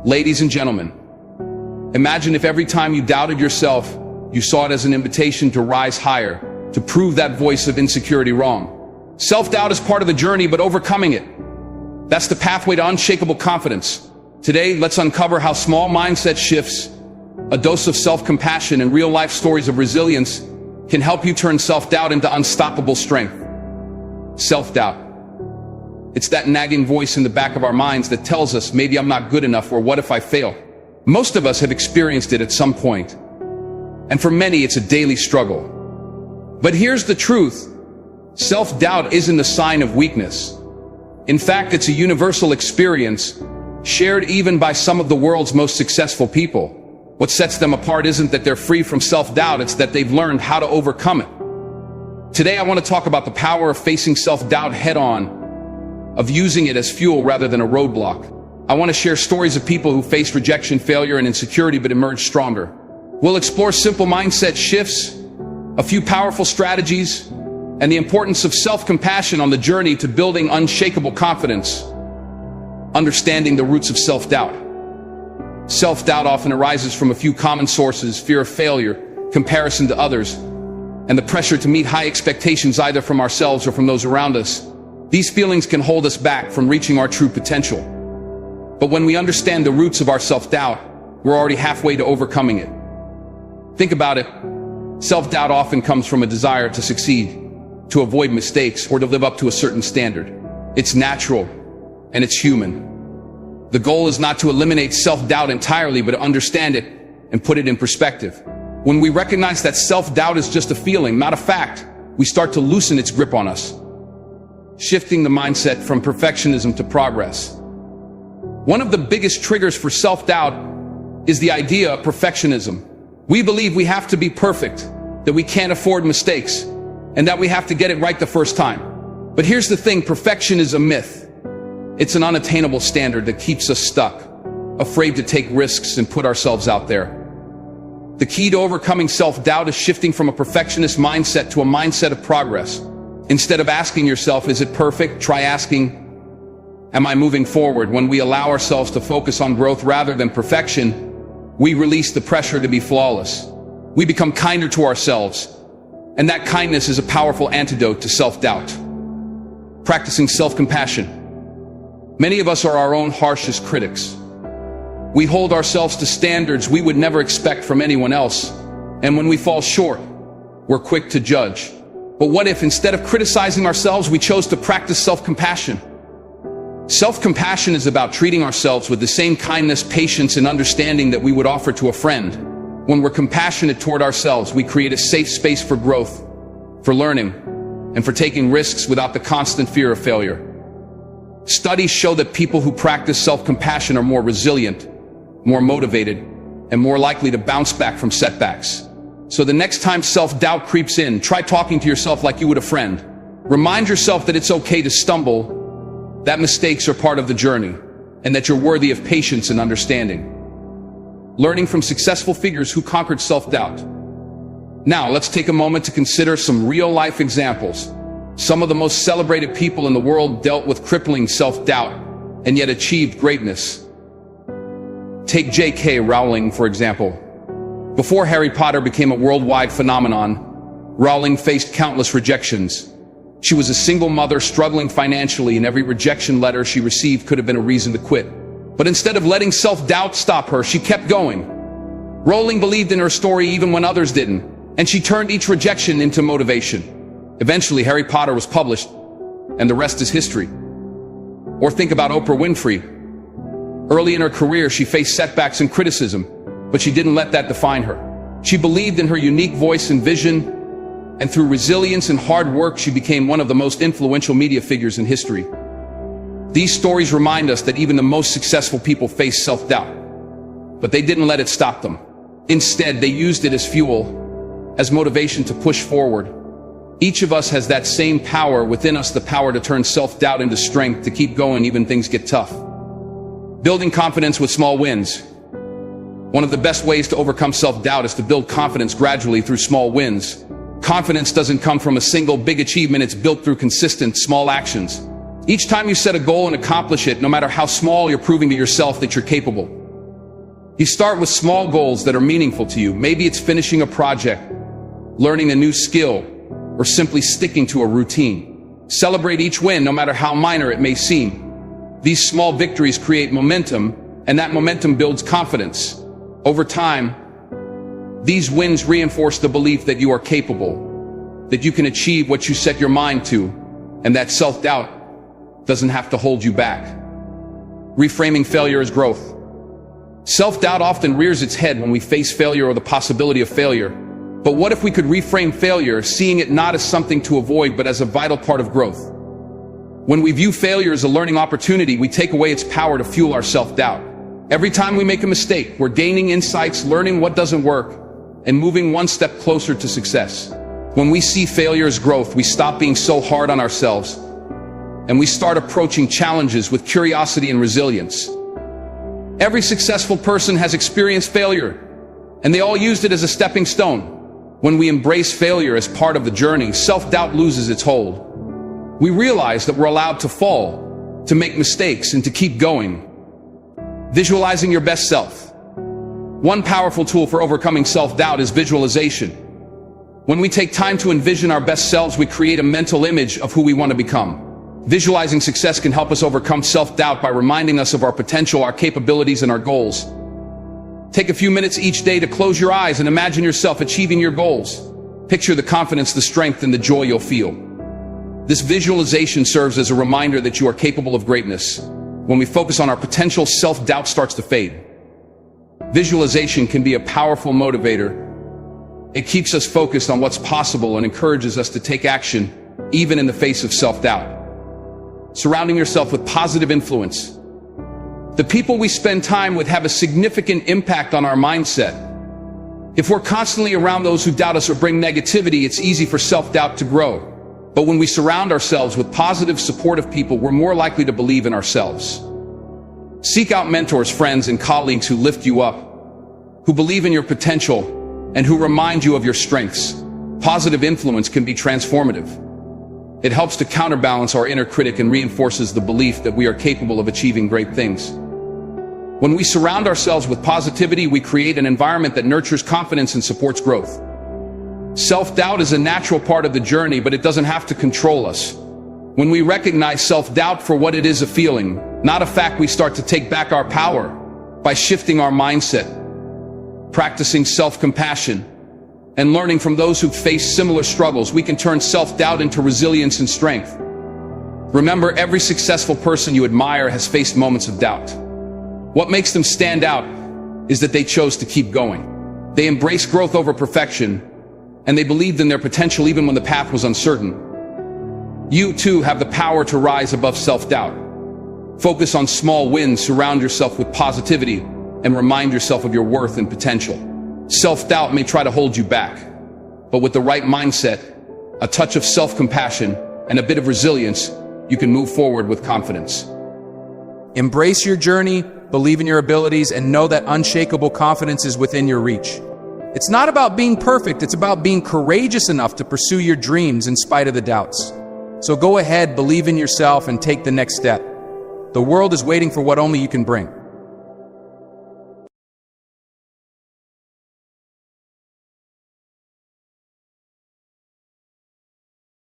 Ladies and gentlemen, imagine if every time you doubted yourself, you saw it as an invitation to rise higher, to prove that voice of insecurity wrong. Self-doubt is part of the journey, but overcoming it, that's the pathway to unshakable confidence. Today, let's uncover how small mindset shifts, a dose of self-compassion, and real-life stories of resilience can help you turn self-doubt into unstoppable strength. Self-doubt. It's that nagging voice in the back of our minds that tells us maybe I'm not good enough, or what if I fail? Most of us have experienced it at some point, and for many it's a daily struggle. But here's the truth. Self-doubt isn't a sign of weakness. In fact, it's a universal experience, shared even by some of the world's most successful people. What sets them apart isn't that they're free from self-doubt, it's that they've learned how to overcome it. Today I want to talk about the power of facing self-doubt head-on, of using it as fuel rather than a roadblock. I want to share stories of people who faced rejection, failure, and insecurity but emerged stronger. We'll explore simple mindset shifts, a few powerful strategies, and the importance of self-compassion on the journey to building unshakable confidence. Understanding the roots of self-doubt. Self-doubt often arises from a few common sources: fear of failure, comparison to others, and the pressure to meet high expectations either from ourselves or from those around us. These feelings can hold us back from reaching our true potential. But when we understand the roots of our self-doubt, we're already halfway to overcoming it. Think about it. Self-doubt often comes from a desire to succeed, to avoid mistakes, or to live up to a certain standard. It's natural, and it's human. The goal is not to eliminate self-doubt entirely, but to understand it and put it in perspective. When we recognize that self-doubt is just a feeling, not a fact, we start to loosen its grip on us, shifting the mindset from perfectionism to progress. One of the biggest triggers for self-doubt is the idea of perfectionism. We believe we have to be perfect, that we can't afford mistakes, and that we have to get it right the first time. But here's the thing, perfection is a myth. It's an unattainable standard that keeps us stuck, afraid to take risks and put ourselves out there. The key to overcoming self-doubt is shifting from a perfectionist mindset to a mindset of progress. Instead of asking yourself, is it perfect? Try asking, am I moving forward? When we allow ourselves to focus on growth rather than perfection, we release the pressure to be flawless. We become kinder to ourselves, and that kindness is a powerful antidote to self-doubt. Practicing self-compassion. Many of us are our own harshest critics. We hold ourselves to standards we would never expect from anyone else, and when we fall short, we're quick to judge. But what if, instead of criticizing ourselves, we chose to practice self-compassion? Self-compassion is about treating ourselves with the same kindness, patience, and understanding that we would offer to a friend. When we're compassionate toward ourselves, we create a safe space for growth, for learning, and for taking risks without the constant fear of failure. Studies show that people who practice self-compassion are more resilient, more motivated, and more likely to bounce back from setbacks. So the next time self-doubt creeps in, try talking to yourself like you would a friend. Remind yourself that it's okay to stumble, that mistakes are part of the journey, and that you're worthy of patience and understanding. Learning from successful figures who conquered self-doubt. Now, let's take a moment to consider some real-life examples. Some of the most celebrated people in the world dealt with crippling self-doubt and yet achieved greatness. Take J.K. Rowling, for example. Before Harry Potter became a worldwide phenomenon, Rowling faced countless rejections. She was a single mother struggling financially, and every rejection letter she received could have been a reason to quit. But instead of letting self-doubt stop her, she kept going. Rowling believed in her story even when others didn't, and she turned each rejection into motivation. Eventually, Harry Potter was published, and the rest is history. Or think about Oprah Winfrey. Early in her career, she faced setbacks and criticism, but she didn't let that define her. She believed in her unique voice and vision, and through resilience and hard work, she became one of the most influential media figures in history. These stories remind us that even the most successful people face self-doubt, but they didn't let it stop them. Instead, they used it as fuel, as motivation to push forward. Each of us has that same power within us, the power to turn self-doubt into strength, to keep going even things get tough. Building confidence with small wins. One of the best ways to overcome self-doubt is to build confidence gradually through small wins. Confidence doesn't come from a single big achievement, it's built through consistent small actions. Each time you set a goal and accomplish it, no matter how small, you're proving to yourself that you're capable. You start with small goals that are meaningful to you. Maybe it's finishing a project, learning a new skill, or simply sticking to a routine. Celebrate each win, no matter how minor it may seem. These small victories create momentum, and that momentum builds confidence. Over time, these wins reinforce the belief that you are capable, that you can achieve what you set your mind to, and that self-doubt doesn't have to hold you back. Reframing failure as growth. Self-doubt often rears its head when we face failure or the possibility of failure. But what if we could reframe failure, seeing it not as something to avoid, but as a vital part of growth? When we view failure as a learning opportunity, we take away its power to fuel our self-doubt. Every time we make a mistake, we're gaining insights, learning what doesn't work, and moving one step closer to success. When we see failure as growth, we stop being so hard on ourselves, and we start approaching challenges with curiosity and resilience. Every successful person has experienced failure, and they all used it as a stepping stone. When we embrace failure as part of the journey, self-doubt loses its hold. We realize that we're allowed to fall, to make mistakes, and to keep going. Visualizing your best self. One powerful tool for overcoming self-doubt is visualization. When we take time to envision our best selves, we create a mental image of who we want to become. Visualizing success can help us overcome self-doubt by reminding us of our potential, our capabilities, and our goals. Take a few minutes each day to close your eyes and imagine yourself achieving your goals. Picture the confidence, the strength, and the joy you'll feel. This visualization serves as a reminder that you are capable of greatness. When we focus on our potential, self-doubt starts to fade. Visualization can be a powerful motivator. It keeps us focused on what's possible and encourages us to take action, even in the face of self-doubt. Surrounding yourself with positive influence. The people we spend time with have a significant impact on our mindset. If we're constantly around those who doubt us or bring negativity, it's easy for self-doubt to grow. But when we surround ourselves with positive, supportive people, we're more likely to believe in ourselves. Seek out mentors, friends, and colleagues who lift you up, who believe in your potential, and who remind you of your strengths. Positive influence can be transformative. It helps to counterbalance our inner critic and reinforces the belief that we are capable of achieving great things. When we surround ourselves with positivity, we create an environment that nurtures confidence and supports growth. Self-doubt is a natural part of the journey, but it doesn't have to control us. When we recognize self-doubt for what it is, a feeling, not a fact, we start to take back our power. By shifting our mindset, practicing self-compassion, and learning from those who face similar struggles, we can turn self-doubt into resilience and strength. Remember, every successful person you admire has faced moments of doubt. What makes them stand out is that they chose to keep going. They embraced growth over perfection, and they believed in their potential even when the path was uncertain. You too have the power to rise above self-doubt. Focus on small wins, surround yourself with positivity, and remind yourself of your worth and potential. Self-doubt may try to hold you back, but with the right mindset, a touch of self-compassion, and a bit of resilience, you can move forward with confidence. Embrace your journey, believe in your abilities, and know that unshakable confidence is within your reach. It's not about being perfect, it's about being courageous enough to pursue your dreams in spite of the doubts. So go ahead, believe in yourself, and take the next step. The world is waiting for what only you can bring.